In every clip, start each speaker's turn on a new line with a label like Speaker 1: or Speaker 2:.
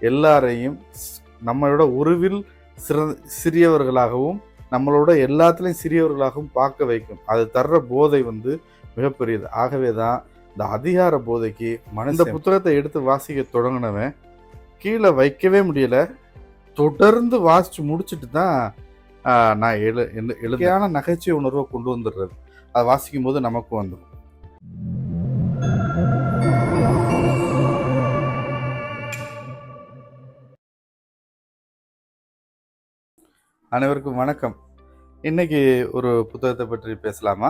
Speaker 1: எல்லாரையும் நம்மளோட உருவில் சிறியவர்களாகவும் நம்மளோட எல்லாத்துலேயும் சிறியவர்களாகவும் பார்க்க வைக்கும். அது தர்ற போதை மிகப்பெரியது. ஆகவே தான் இந்த அதிகார போதைக்கு இந்த புத்தகத்தை எடுத்து வாசிக்க தொடங்கினவன் கீழே வைக்கவே முடியல. தொடர்ந்து வாசித்து முடிச்சுட்டு தான் நான் எழுதியான நகைச்சுவை உணர்வை கொண்டு வந்துடுறது. அதை வாசிக்கும் போது நமக்கு வந்துடும். அனைவருக்கும் வணக்கம். இன்னைக்கு ஒரு புத்தகத்தை பற்றி பேசலாமா?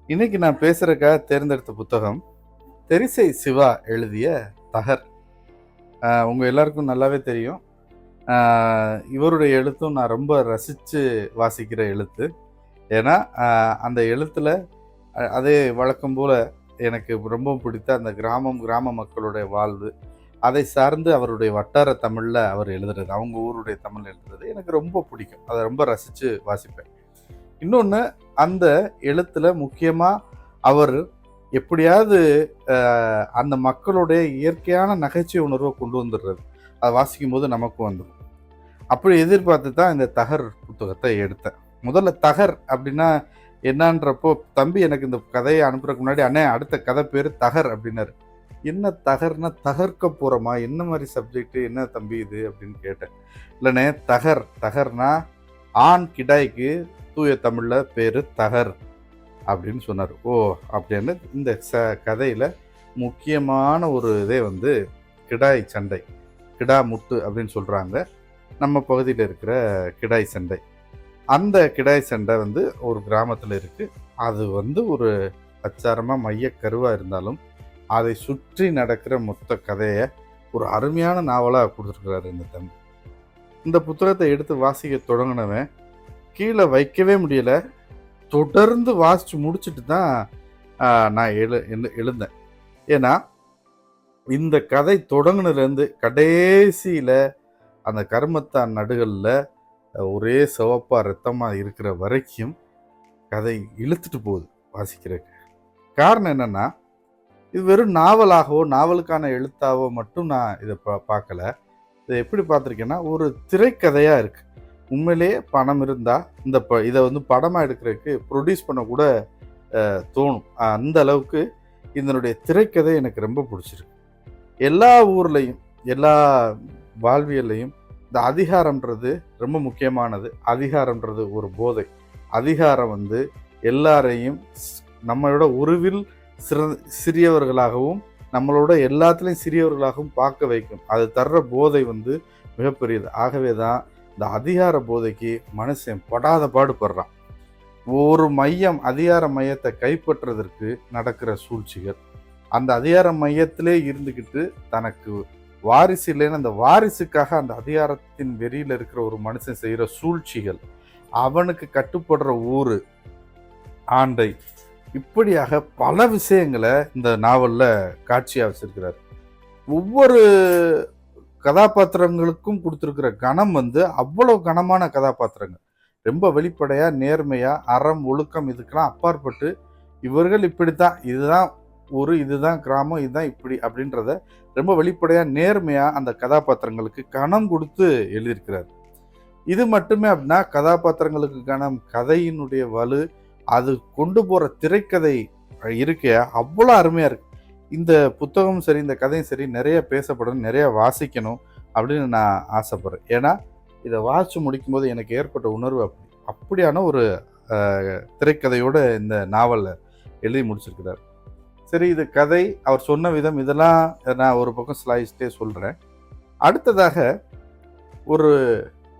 Speaker 1: இன்னைக்கு நான் பேசுறதுக்காக தேர்ந்தெடுத்த புத்தகம் தெரிசை சிவா எழுதிய தகர். உங்க எல்லாருக்கும் நல்லாவே தெரியும். இவருடைய எழுத்தும் நான் ரொம்ப ரசித்து வாசிக்கிற எழுத்து. ஏன்னா அந்த எழுத்தில் அதே வழக்கம் போல் எனக்கு ரொம்ப பிடித்த அந்த கிராம மக்களுடைய வாழ்வு, அதை சார்ந்து அவருடைய வட்டார தமிழில் அவர் எழுதுறது, அவங்க ஊருடைய தமிழ் எழுதுறது எனக்கு ரொம்ப பிடிக்கும். அதை ரொம்ப ரசித்து வாசிப்பேன். இன்னொன்று, அந்த எழுத்தில் முக்கியமாக அவர் எப்படியாவது அந்த மக்களுடைய இயற்கையான நகைச்சுவை உணர்வை கொண்டு வந்துடுறது. அதை வாசிக்கும் போது நமக்கு வந்துடும். அப்படி எதிர்பார்த்து தான் இந்த தகர் புத்தகத்தை எடுத்தேன். முதல்ல தகர் அப்படின்னா என்னன்றப்போ தம்பி எனக்கு இந்த கதையை அனுப்புறதுக்கு முன்னாடி, அண்ணே அடுத்த கதை பேர் தகர் அப்படின்னாரு. என்ன தகர்னா தகர்க்க போகிறோமா, என்ன மாதிரி சப்ஜெக்டு, என்ன தம்பி இது அப்படின்னு கேட்டேன். இல்லைண்ணே, தகர்னா ஆண் கிடாய்க்கு தூய தமிழில் பேர் தகர் அப்படின்னு சொன்னார். ஓ அப்படின்னு இந்த கதையில் முக்கியமான ஒரு இதே கிடாய் சண்டை, கிடா முட்டு அப்படின்னு சொல்கிறாங்க நம்ம பகுதியில் இருக்கிற கிடாய் சண்டை. அந்த கிடாய் சண்டை ஒரு கிராமத்தில் இருக்குது. அது ஒரு அச்சாரமாக மையக்கருவாக இருந்தாலும் அதை சுற்றி நடக்கிற மொத்த கதையை ஒரு அருமையான நாவலாக கொடுத்துருக்கிறாரு இந்த தம்பி. இந்த புத்தகத்தை எடுத்து வாசிக்க தொடங்கினவன் கீழே வைக்கவே முடியல. தொடர்ந்து வாசித்து முடிச்சுட்டு தான் நான் எழுந்தேன். ஏன்னா இந்த கதை தொடங்கினதுலேருந்து கடைசியில் அந்த கருமத்தான் நடுகளில் ஒரே சிவப்பாக ரத்தமாக இருக்கிற வரைக்கும் கதை இழுத்துட்டு போகுது வாசிக்கிறதுக்கு. காரணம் என்னென்னா, இது வெறும் நாவலாகவோ நாவலுக்கான எழுத்தாவோ மட்டும் நான் இதை பார்க்கல. இதை எப்படி பார்த்துருக்கேன்னா, ஒரு திரைக்கதையாக இருக்குது. உண்மையிலேயே பணம் இருந்தால் இதை படமாக எடுக்கிறதுக்கு ப்ரொடியூஸ் பண்ண கூட தோணும். அந்த அளவுக்கு இதனுடைய திரைக்கதை எனக்கு ரொம்ப பிடிச்சிருக்கு. எல்லா ஊர்லேயும் எல்லா வாழ்வியல்லையும் இந்த அதிகாரம்ன்றது ரொம்ப முக்கியமானது. அதிகாரம்ன்றது ஒரு போதை. அதிகாரம் எல்லாரையும் நம்மளோட உருவில் சிறியவர்களாகவும் நம்மளோட எல்லாத்துலேயும் சிறியவர்களாகவும் பார்க்க வைக்கும். அது தர்ற போதை மிகப்பெரியது. ஆகவே தான் இந்த அதிகார போதைக்கு மனுஷன் படாத பாடுபடுறான். ஒரு மையம், அதிகார மையத்தை கைப்பற்றுறதற்கு நடக்கிற சூழ்ச்சிகள், அந்த அதிகார மையத்திலே இருந்துக்கிட்டு தனக்கு வாரிசு இல்லைன்னு அந்த வாரிசுக்காக அந்த அதிகாரத்தின் வெறியில் இருக்கிற ஒரு மனுஷன் செய்கிற சூழ்ச்சிகள், அவனுக்கு கட்டுப்படுற ஊர், ஆண்டை, இப்படியாக பல விஷயங்களை இந்த நாவலில் காட்சியாக வச்சிருக்கிறார். ஒவ்வொரு கதாபாத்திரங்களுக்கும் கொடுத்துருக்கிற கணம் அவ்வளோ கனமான கதாபாத்திரங்கள். ரொம்ப வெளிப்படையாக, நேர்மையாக, அறம், ஒழுக்கம் இதுக்கெல்லாம் அப்பாற்பட்டு இவர்கள் இப்படித்தான், இதுதான் ஊர், இதுதான் கிராமம், இதுதான் இப்படி அப்படின்றத ரொம்ப வெளிப்படையாக நேர்மையாக அந்த கதாபாத்திரங்களுக்கு கணம் கொடுத்து எழுதியிருக்கிறார். இது மட்டுமே அப்படின்னா கதாபாத்திரங்களுக்கு கணம், கதையினுடைய வலு, அது கொண்டு போகிற திரைக்கதை இருக்க அவ்வளோ அருமையாக இருக்குது. இந்த புத்தகமும் சரி, இந்த கதையும் சரி நிறைய பேசப்படணும், நிறைய வாசிக்கணும் அப்படின்னு நான் ஆசைப்பட்றேன். ஏன்னா இதை வாசித்து முடிக்கும்போது எனக்கு ஏற்பட்ட உணர்வு அப்படியான ஒரு திரைக்கதையோடு இந்த நாவலை எழுதி முடிச்சிருக்கிறார். சரி, இது கதை, அவர் சொன்ன விதம், இதெல்லாம் நான் ஒரு பக்கம் ஸ்லாயிஸ்டே சொல்கிறேன். அடுத்ததாக, ஒரு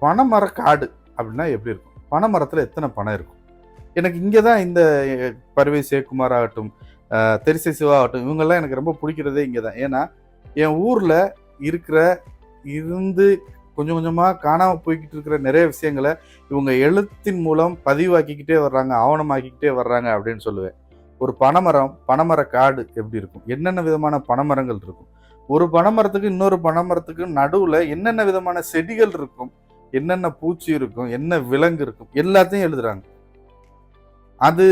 Speaker 1: பனைமரக்காடு அப்படின்னா எப்படி இருக்கும்? பனைமரத்தில் எத்தனை பனை இருக்கும்? எனக்கு இங்கே தான் இந்த பருவை சேக்குமார் ஆகட்டும், தெரிசை சிவா ஆகட்டும், இவங்கெல்லாம் எனக்கு ரொம்ப பிடிக்கிறதே இங்கே தான். ஏன்னா என் ஊரில் இருந்து கொஞ்சம் கொஞ்சமாக காணாமல் போய்கிட்டு இருக்கிற நிறைய விஷயங்களை இவங்க எழுத்தின் மூலம் பதிவாக்கிக்கிட்டே வர்றாங்க, ஆவணமாக்கிக்கிட்டே வர்றாங்க அப்படின்னு சொல்லுவேன். ஒரு பனைமர காடு எப்படி இருக்கும்? என்னென்ன விதமான பனைமரங்கள் இருக்கும்? ஒரு பனைமரத்துக்கு இன்னொரு பனைமரத்துக்கு நடுவில் என்னென்ன விதமான செடிகள் இருக்கும், என்னென்ன பூச்சி இருக்கும், என்ன விலங்கு இருக்கும், எல்லாத்தையும் எழுதுறாங்க. அது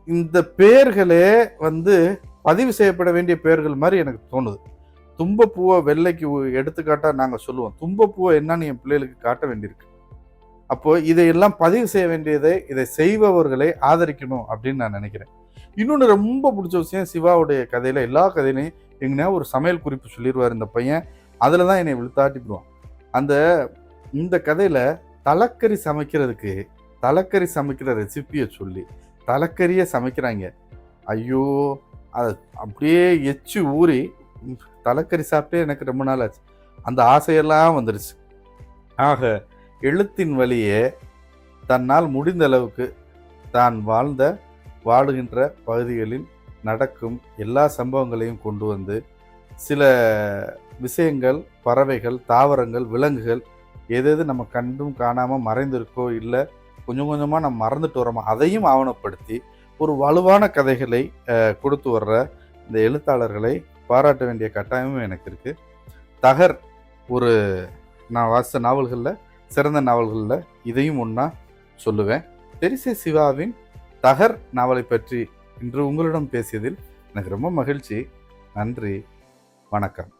Speaker 1: இந்த பெயர்களே பதிவு செய்யப்பட வேண்டிய பெயர்கள் மாதிரி எனக்கு தும்பப்பூவை வெள்ளைக்கு எடுத்துக்காட்டாக நாங்கள் சொல்லுவோம். தும்பப்பூவை என்னன்னு என் பிள்ளைகளுக்கு காட்ட வேண்டியிருக்கு. அப்போ இதையெல்லாம் பதிவு செய்ய வேண்டியதை, இதை செய்பவர்களை ஆதரிக்கணும் அப்படின்னு நான் நினைக்கிறேன். இன்னொன்று ரொம்ப பிடிச்ச விஷயம், சிவாவுடைய கதையில் எல்லா கதையிலையும் எங்கன்னா ஒரு சமையல் குறிப்பு சொல்லிடுவார் இந்த பையன். அதில் தான் என்னை விழுத்தாட்டிடுவான். இந்த கதையில் தலைக்கறி சமைக்கிற ரெசிப்பியை சொல்லி தலைக்கறியை சமைக்கிறாங்க. ஐயோ, அதை அப்படியே எச்சு ஊறி தலைக்கறி சாப்பிட்டே எனக்கு ரொம்ப நாள் ஆச்சு. அந்த ஆசையெல்லாம் வந்துடுச்சு. ஆக எழுத்தின் வழியே தன்னால் முடிந்த அளவுக்கு தான் வாழுகின்ற பகுதிகளில் நடக்கும் எல்லா சம்பவங்களையும் கொண்டு வந்து சில விஷயங்கள், பறவைகள், தாவரங்கள், விலங்குகள் எது நம்ம கண்டும் காணாமல் மறைந்திருக்கோ, இல்லை கொஞ்சம் கொஞ்சமாக நம்ம மறந்துட்டு வரோமோ, அதையும் ஆவணப்படுத்தி ஒரு வலுவான கதைகளை கொடுத்து வர்ற இந்த எழுத்தாளர்களை பாராட்ட வேண்டிய கட்டாயமும் எனக்கு இருக்குது. தகர் நான் வாசித்த நாவல்களில் சிறந்த நாவல்களில் இதையும் ஒன்றா சொல்லுவேன். தெரிசை சிவாவின் தகர் நாவலை பற்றி இன்று உங்களிடம் பேசியதில் எனக்கு ரொம்ப மகிழ்ச்சி. நன்றி, வணக்கம்.